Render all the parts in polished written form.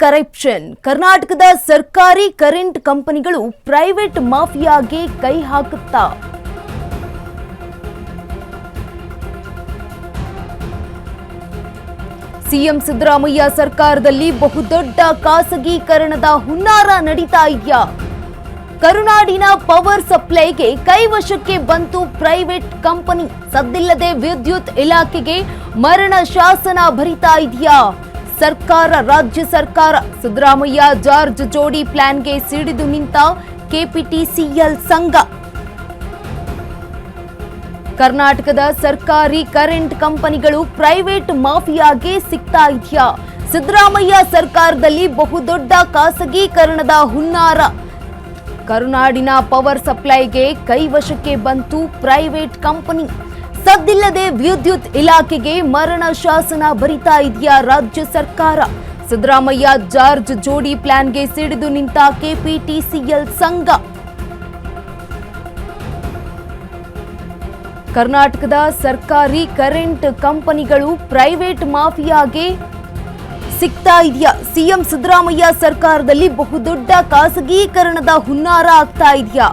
Corruption ಕರ್ನಾಟಕದ ಸರ್ಕಾರಿ current ಕಂಪನಿಗಳು ಪ್ರೈವೇಟ್ ಮಾಫಿಯಾಗೆ ಕೈ ಹಾಕುತ್ತಾ ಸಿಎಂ ಸಿದ್ದರಾಮಯ್ಯ ಸರ್ಕಾರದಲ್ಲಿ ಬಹುದೊಡ್ಡ ಖಾಸಗೀಕರಣದ ಹುನ್ನಾರ ನಡೀತಾ ಇದೆಯಾ? ಕರುನಾಡಿನ ಪವರ್ ಸಪ್ಲೈಗೆ ಕೈವಶಕ್ಕೆ ಬಂತು ಪ್ರೈವೇಟ್ ಕಂಪನಿ. ಸದ್ದಿಲ್ಲದೆ ವಿದ್ಯುತ್ ಇಲಾಖೆಗೆ ಮರಣ ಶಾಸನ ಬರಿತಾ ಇದೆಯಾ ಸರ್ಕಾರ? ರಾಜ್ಯ ಸರ್ಕಾರ ಸಿದ್ದರಾಮಯ್ಯ ಜಾರ್ಜ್ ಜೋಡಿ ಪ್ಲಾನ್ಗೆ ಸಿಡಿದು ನಿಂತ ಕೆಪಿಟಿಸಿಎಲ್ ಸಂಘ. ಕರ್ನಾಟಕದ ಸರ್ಕಾರಿ ಕರೆಂಟ್ ಕಂಪನಿಗಳು ಪ್ರೈವೇಟ್ ಮಾಫಿಯಾಗೆ ಸಿಗ್ತಾ ಇದೆಯಾ? ಸಿದ್ದರಾಮಯ್ಯ ಸರ್ಕಾರದಲ್ಲಿ ಬಹುದೊಡ್ಡ ಖಾಸಗೀಕರಣದ ಹುನ್ನಾರ. ಕರುನಾಡಿನ ಪವರ್ ಸಪ್ಲೈಗೆ ಕೈವಶಕ್ಕೆ ಬಂತು ಪ್ರೈವೇಟ್ ಕಂಪನಿ. ಸದ್ದಿಲ್ಲದೆ ವಿದ್ಯುತ್ ಇಲಾಖೆಗೆ ಮರಣ ಶಾಸನ ಬರಿತಾ ಇದೆಯಾ ರಾಜ್ಯ ಸರ್ಕಾರ? ಸಿದ್ದರಾಮಯ್ಯ ಜಾರ್ಜ್ ಜೋಡಿ ಪ್ಲಾನ್ಗೆ ಸಿಡಿದು ನಿಂತ ಕೆಪಿಟಿಸಿಎಲ್ ಸಂಘ. ಕರ್ನಾಟಕದ ಸರ್ಕಾರಿ ಕರೆಂಟ್ ಕಂಪನಿಗಳು ಪ್ರೈವೇಟ್ ಮಾಫಿಯಾಗೆ ಸಿಗ್ತಾ ಇದೆಯಾ? ಸಿಎಂ ಸಿದ್ದರಾಮಯ್ಯ ಸರ್ಕಾರದಲ್ಲಿ ಬಹುದೊಡ್ಡ ಖಾಸಗೀಕರಣದ ಹುನ್ನಾರ ಆಗ್ತಾ ಇದೆಯಾ?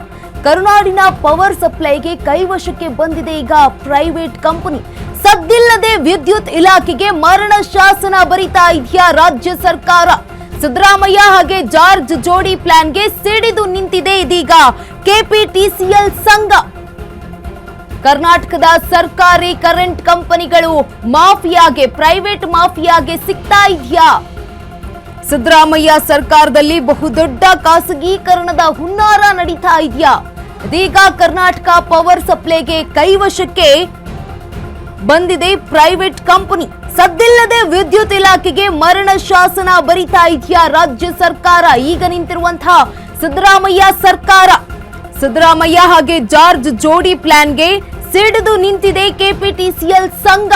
ಕರುನಾಡಿನ ಪವರ್ ಸಪ್ಲೈಗೆ ಕೈವಶಕ್ಕೆ ಬಂದಿದೆ ಈಗ ಪ್ರೈವೇಟ್ ಕಂಪನಿ. ಸದ್ದಿಲ್ಲದೆ ವಿದ್ಯುತ್ ಇಲಾಖೆಗೆ ಮರಣ ಶಾಸನ ಬರಿತಾ ಇದೆಯಾ ರಾಜ್ಯ ಸರ್ಕಾರ? ಸಿದ್ದರಾಮಯ್ಯ ಹಾಗೆ ಜಾರ್ಜ್ ಜೋಡಿ ಪ್ಲಾನ್ಗೆ ಸಿಡಿದು ನಿಂತಿದೆ ಇದೀಗ ಕೆಪಿಟಿಸಿಎಲ್ ಸಂಘ. ಕರ್ನಾಟಕದ ಸರ್ಕಾರಿ ಕರೆಂಟ್ ಕಂಪನಿಗಳು ಮಾಫಿಯಾಗೆ, ಪ್ರೈವೇಟ್ ಮಾಫಿಯಾಗೆ ಸಿಗ್ತಾ ಇದೆಯಾ? ಸಿದ್ದರಾಮಯ್ಯ ಸರ್ಕಾರದಲ್ಲಿ ಬಹುದೊಡ್ಡ ಖಾಸಗೀಕರಣದ ಹುನ್ನಾರ ನಡೀತಾ ಇದೆಯಾ? ಇದೀಗ ಕರ್ನಾಟಕ ಪವರ್ ಸಪ್ಲೈಗೆ ಕೈವಶಕ್ಕೆ ಬಂದಿದೆ ಪ್ರೈವೇಟ್ ಕಂಪನಿ. ಸದ್ದಿಲ್ಲದೆ ವಿದ್ಯುತ್ ಇಲಾಖೆಗೆ ಮರಣ ಶಾಸನ ಬರಿತಾ ಇದೆಯಾ ರಾಜ್ಯ ಸರ್ಕಾರ? ಈಗ ನಿಂತಿರುವಂತಹ ಸಿದ್ದರಾಮಯ್ಯ ಸರ್ಕಾರ. ಸಿದ್ದರಾಮಯ್ಯ ಹಾಗೆ ಜಾರ್ಜ್ ಜೋಡಿ ಪ್ಲಾನ್ಗೆ ಸಿಡಿದು ನಿಂತಿದೆ ಕೆಪಿಟಿಸಿಎಲ್ ಸಂಘ.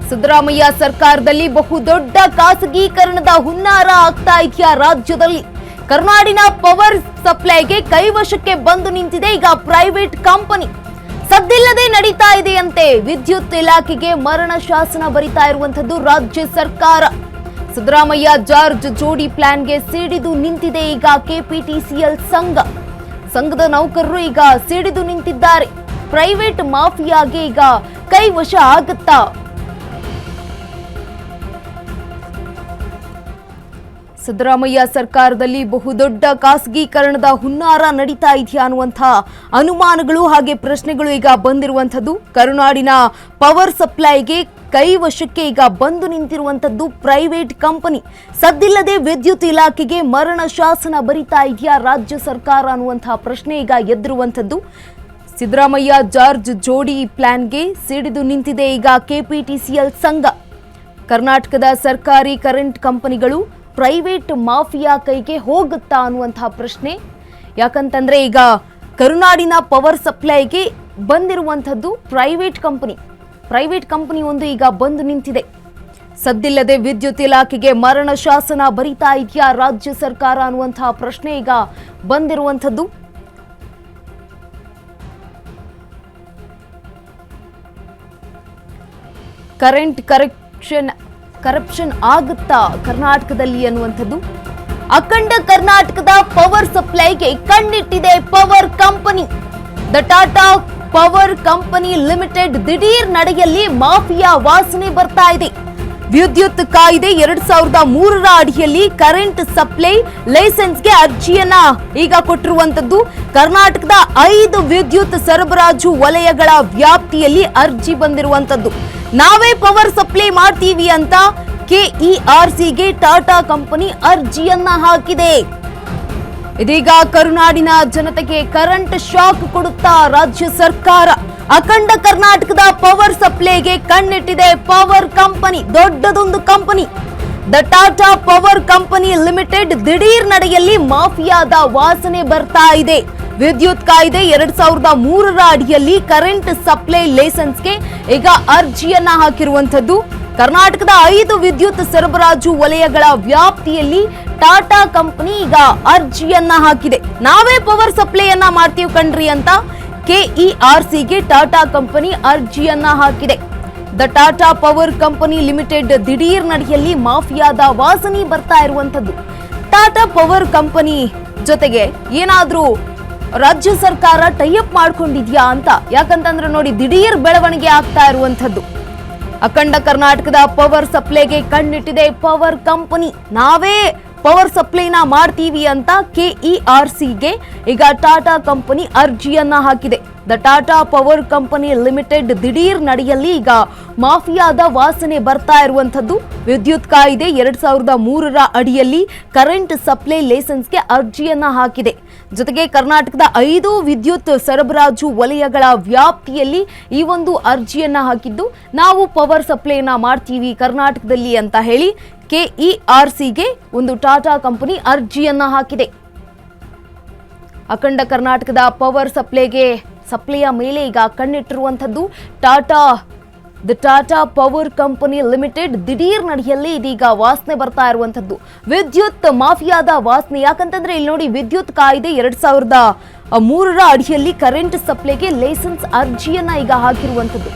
ಸಿದ್ದರಾಮಯ್ಯ ಸರ್ಕಾರದಲ್ಲಿ ಬಹುದೊಡ್ಡ ಖಾಸಗೀಕರಣದ ಹುನ್ನಾರ ಆಗ್ತಾ ಇದೆಯಾ ರಾಜ್ಯದಲ್ಲಿ? ಕರ್ನಾಡಿನ ಪವರ್ ಸಪ್ಲೈಗೆ ಕೈವಶಕ್ಕೆ ಬಂದು ನಿಂತಿದೆ ಈಗ ಪ್ರೈವೇಟ್ ಕಂಪನಿ. ಸದ್ದಿಲ್ಲದೆ ನಡೀತಾ ಇದೆಯಂತೆ ವಿದ್ಯುತ್ ಇಲಾಖೆಗೆ ಮರಣ ಶಾಸನ ಬರಿತಾ ಇರುವಂತದ್ದು ರಾಜ್ಯ ಸರ್ಕಾರ. ಸಿದ್ದರಾಮಯ್ಯ ಜಾರ್ಜ್ ಜೋಡಿ ಪ್ಲಾನ್ಗೆ ಸಿಡಿದು ನಿಂತಿದೆ ಈಗ ಕೆಪಿಟಿಸಿಎಲ್ ಸಂಘ. ಸಂಘದ ನೌಕರರು ಈಗ ಸಿಡಿದು ನಿಂತಿದ್ದಾರೆ. ಪ್ರೈವೇಟ್ ಮಾಫಿಯಾಗೆ ಈಗ ಕೈವಶ ಆಗುತ್ತಾ? ಸಿದ್ದರಾಮಯ್ಯ ಸರ್ಕಾರದಲ್ಲಿ ಬಹುದೊಡ್ಡ ಖಾಸಗೀಕರಣದ ಹುನ್ನಾರ ನಡೀತಾ ಇದೆಯಾ ಅನ್ನುವಂತಹ ಅನುಮಾನಗಳು ಹಾಗೆ ಪ್ರಶ್ನೆಗಳು ಈಗ ಬಂದಿರುವಂತದ್ದು. ಕರುನಾಡಿನ ಪವರ್ ಸಪ್ಲೈಗೆ ಕೈವಶಕ್ಕೆ ಈಗ ಬಂದು ನಿಂತಿರುವಂತದ್ದು ಪ್ರೈವೇಟ್ ಕಂಪನಿ. ಸದ್ದಿಲ್ಲದೆ ವಿದ್ಯುತ್ ಇಲಾಖೆಗೆ ಮರಣ ಶಾಸನ ಬರಿತಾ ಇದೆಯಾ ರಾಜ್ಯ ಸರ್ಕಾರ ಅನ್ನುವಂತಹ ಪ್ರಶ್ನೆ ಈಗ ಎದ್ದಿರುವಂತದ್ದು. ಸಿದ್ದರಾಮಯ್ಯ ಜಾರ್ಜ್ ಜೋಡಿ ಪ್ಲಾನ್ಗೆ ಸಿಡಿದು ನಿಂತಿದೆ ಈಗ ಕೆಪಿಟಿಸಿಎಲ್ ಸಂಘ. ಕರ್ನಾಟಕದ ಸರ್ಕಾರಿ ಕರೆಂಟ್ ಕಂಪನಿಗಳು ಪ್ರೈವೇಟ್ ಮಾಫಿಯಾ ಕೈಗೆ ಹೋಗುತ್ತಾ ಅನ್ನುವಂತಹ ಪ್ರಶ್ನೆ. ಯಾಕಂತಂದ್ರೆ ಈಗ ಕರುನಾಡಿನ ಪವರ್ ಸಪ್ಲೈಗೆ ಬಂದಿರುವಂತದ್ದು ಪ್ರೈವೇಟ್ ಕಂಪನಿ ಒಂದು ಈಗ ಬಂದು ನಿಂತಿದೆ. ಸದ್ದಿಲ್ಲದೆ ವಿದ್ಯುತ್ ಇಲಾಖೆಗೆ ಮರಣ ಶಾಸನ ಬರಿತಾ ಇದೆಯಾ ರಾಜ್ಯ ಸರ್ಕಾರ ಅನ್ನುವಂತಹ ಪ್ರಶ್ನೆ ಈಗ ಬಂದಿರುವಂತದ್ದು. ಕರಪ್ಷನ್ ಆಗುತ್ತಾ ಕರ್ನಾಟಕದಲ್ಲಿ ಅನ್ನುವಂಥದ್ದು. ಅಖಂಡ ಕರ್ನಾಟಕದ ಪವರ್ ಸಪ್ಲೈಗೆ ಕಣ್ಣಿಟ್ಟಿದೆ power company. The Tata power company limited ದಿಢೀರ್ ನಡೆಯಲ್ಲಿ ಮಾಫಿಯಾ ವಾಸನೆ ಬರ್ತಾ ಇದೆ. ವಿದ್ಯುತ್ ಕಾಯ್ದೆ 2003ರ ಅಡಿಯಲ್ಲಿ ಕರೆಂಟ್ ಸಪ್ಲೈ ಲೈಸೆನ್ಸ್ಗೆ ಅರ್ಜಿಯನ್ನ ಈಗ ಕೊಟ್ಟಿರುವಂತದ್ದು. ಕರ್ನಾಟಕದ 5 ವಿದ್ಯುತ್ ಸರಬರಾಜು ವಲಯಗಳ ವ್ಯಾಪ್ತಿಯಲ್ಲಿ ಅರ್ಜಿ ಬಂದಿರುವಂತದ್ದು. ನಾವೇ ಪವರ್ ಸಪ್ಲೈ ಮಾಡ್ತೀವಿ ಅಂತ ಕೆಇಆರ್ಸಿಗೆ ಟಾಟಾ ಕಂಪನಿ ಅರ್ಜಿಯನ್ನ ಹಾಕಿದೆ. ಇದೀಗ ಕರುನಾಡಿನ ಜನತೆಗೆ ಕರೆಂಟ್ ಶಾಕ್ ಕೊಡುತ್ತಾ ರಾಜ್ಯ ಸರ್ಕಾರ? ಅಖಂಡ ಕರ್ನಾಟಕದ ಪವರ್ ಸಪ್ಲೈಗೆ ಕಣ್ಣಿಟ್ಟಿದೆ ಪವರ್ ಕಂಪನಿ, ದೊಡ್ಡದೊಂದು company. The Tata power company limited ದಿಢೀರ್ ನಡೆಯಲ್ಲಿ ಮಾಫಿಯಾದ ವಾಸನೆ ಬರ್ತಾ ಇದೆ. ವಿದ್ಯುತ್ ಕಾಯ್ದೆ 2003ರ ಅಡಿಯಲ್ಲಿ ಕರೆಂಟ್ ಸಪ್ಲೈ ಲೈಸೆನ್ಸ್ಗೆ ಈಗ ಅರ್ಜಿಯನ್ನ ಹಾಕಿರುವಂತದ್ದು. ಕರ್ನಾಟಕದ 5 ವಿದ್ಯುತ್ ಸರಬರಾಜು ವಲಯಗಳ ವ್ಯಾಪ್ತಿಯಲ್ಲಿ ಟಾಟಾ ಕಂಪನಿ ಈಗ ಅರ್ಜಿಯನ್ನ ಹಾಕಿದೆ. ನಾವೇ ಪವರ್ ಸಪ್ಲೈಯನ್ನ ಮಾಡ್ತೀವಿ ಕಣ್ರಿ ಅಂತ ಕೆಇಆರ್ಸಿಗೆ ಟಾಟಾ ಕಂಪನಿ ಅರ್ಜಿಯನ್ನ ಹಾಕಿದೆ. The Tata power company limited ದಿಢೀರ್ ನಡೆಯಲ್ಲಿ ಮಾಫಿಯಾದ ವಾಸನೆ ಬರ್ತಾ ಇರುವಂತದ್ದು. ಟಾಟಾ ಪವರ್ ಕಂಪನಿ ಜೊತೆಗೆ ಏನಾದ್ರೂ ರಾಜ್ಯ ಸರ್ಕಾರ ಟೈಅಪ್ ಮಾಡ್ಕೊಂಡಿದ್ಯಾ ಅಂತ, ಯಾಕಂತಂದ್ರೆ ನೋಡಿ ದಿಢೀರ್ ಬೆಳವಣಿಗೆ ಆಗ್ತಾ ಇರುವಂತದ್ದು. ಅಖಂಡ ಕರ್ನಾಟಕದ ಪವರ್ ಸಪ್ಲೈಗೆ ಕಣ್ಣಿಟ್ಟಿದೆ ಪವರ್ ಕಂಪನಿ. ನಾವೇ ಪವರ್ ಸಪ್ಲೈನ ಮಾಡ್ತೀವಿ ಅಂತ ಕೆಇಆರ್ಸಿಗೆ ಈಗ ಟಾಟಾ ಕಂಪನಿ ಅರ್ಜಿಯನ್ನ ಹಾಕಿದೆ. The Tata power company limited ದಿಢೀರ್ ನಡೆಯಲ್ಲಿ ಈಗ ಮಾಫಿಯಾದ ವಾಸನೆ ಬರ್ತಾ ಇರುವಂತದ್ದು. ವಿದ್ಯುತ್ ಕಾಯ್ದೆ 2003 ಅಡಿಯಲ್ಲಿ ಕರೆಂಟ್ ಸಪ್ಲೈ ಲೈಸೆನ್ಸ್ಗೆ ಅರ್ಜಿಯನ್ನ ಹಾಕಿದೆ. ಜೊತೆಗೆ ಕರ್ನಾಟಕದ 5 ವಿದ್ಯುತ್ ಸರಬರಾಜು ವಲಯಗಳ ವ್ಯಾಪ್ತಿಯಲ್ಲಿ ಈ ಒಂದು ಅರ್ಜಿಯನ್ನ ಹಾಕಿದ್ದು, ನಾವು ಪವರ್ ಸಪ್ಲೈನ ಮಾಡ್ತೀವಿ ಕರ್ನಾಟಕದಲ್ಲಿ ಅಂತ ಹೇಳಿ ಕೆಇಆರ್ಸಿಗೆ ಒಂದು ಟಾಟಾ ಕಂಪನಿ ಅರ್ಜಿಯನ್ನ ಹಾಕಿದೆ. ಅಖಂಡ ಕರ್ನಾಟಕದ ಪವರ್ ಸಪ್ಲೈಯ ಮೇಲೆ ಈಗ ಕಣ್ಣಿಟ್ಟಿರುವಂತದ್ದು the Tata power company limited ದಿಢೀರ್ ನಡೆಯಲ್ಲಿ ಇದೀಗ ವಾಸನೆ ಬರ್ತಾ ಇರುವಂತದ್ದು. ವಿದ್ಯುತ್ ಮಾಫಿಯಾದ ವಾಸನೆ. ಯಾಕಂತಂದ್ರೆ ಇಲ್ಲಿ ನೋಡಿ, ವಿದ್ಯುತ್ ಕಾಯ್ದೆ 2003 ಅಡಿಯಲ್ಲಿ ಕರೆಂಟ್ ಸಪ್ಲೈಗೆ ಲೈಸೆನ್ಸ್ ಅರ್ಜಿಯನ್ನ ಈಗ ಹಾಕಿರುವಂತದ್ದು.